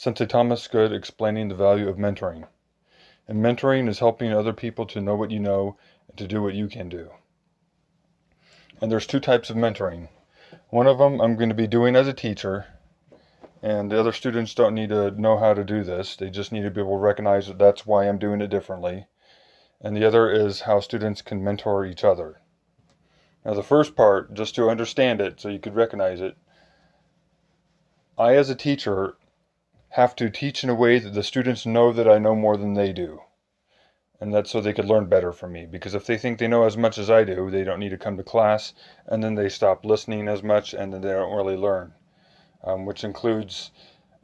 Sensei Thomas Goode explaining the value of mentoring. And mentoring is helping other people to know what you know and to do what you can do. And there's two types of mentoring. One of them I'm going to be doing as a teacher, and the other students don't need to know how to do this. They just need to be able to recognize that that's why I'm doing it differently. And the other is how students can mentor each other. Now the first part, just to understand it so you could recognize it, I as a teacher have to teach in a way that the students know that I know more than they do. And that's so they could learn better from me. Because if they think they know as much as I do, they don't need to come to class, and then they stop listening as much, and then they don't really learn. Which includes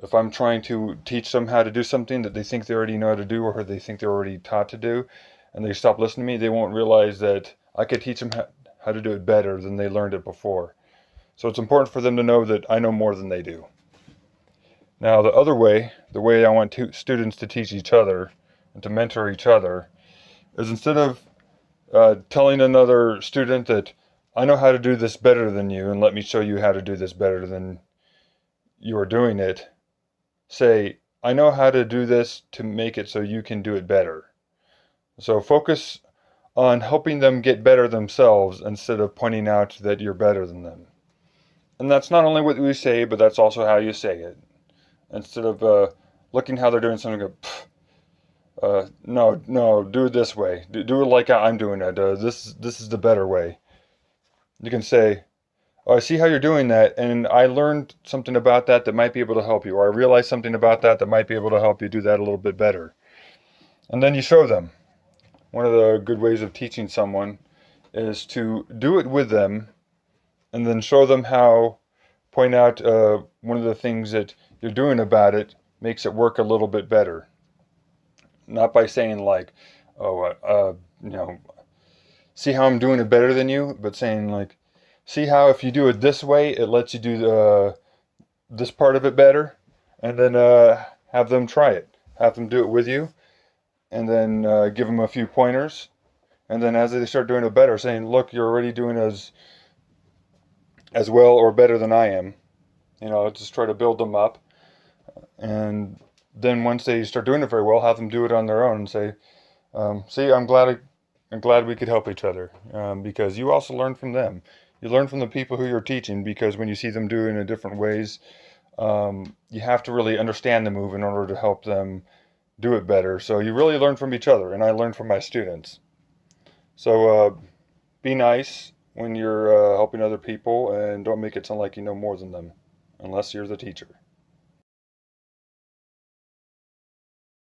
if I'm trying to teach them how to do something that they think they already know how to do or they think they're already taught to do, and they stop listening to me, they won't realize that I could teach them how to do it better than they learned it before. So it's important for them to know that I know more than they do. Now the other way, the way I want students to teach each other and to mentor each other, is instead of telling another student that I know how to do this better than you and let me show you how to do this better than you are doing it, say, I know how to do this to make it so you can do it better. So focus on helping them get better themselves instead of pointing out that you're better than them. And that's not only what we say, but that's also how you say it. Instead of looking how they're doing something, go, no, do it this way. Do it like I'm doing it. This is the better way. You can say, oh, I see how you're doing that, and I learned something about that that might be able to help you, or I realized something about that that might be able to help you do that a little bit better. And then you show them. One of the good ways of teaching someone is to do it with them, and then show them how, point out one of the things that you're doing about it makes it work a little bit better. Not by saying like, see how I'm doing it better than you, but saying like, see how if you do it this way, it lets you do this part of it better, and then have them try it. Have them do it with you, and then give them a few pointers, and then as they start doing it better, saying, look, you're already doing as well or better than I am. Just try to build them up, and then once they start doing it very well, have them do it on their own and say, see, I'm glad we could help each other, because you also learn from them. You learn from the people who you're teaching, because when you see them do it in different ways, you have to really understand the move in order to help them do it better. So you really learn from each other, and I learn from my students. So be nice when you're helping other people, and don't make it sound like you know more than them, unless you're the teacher.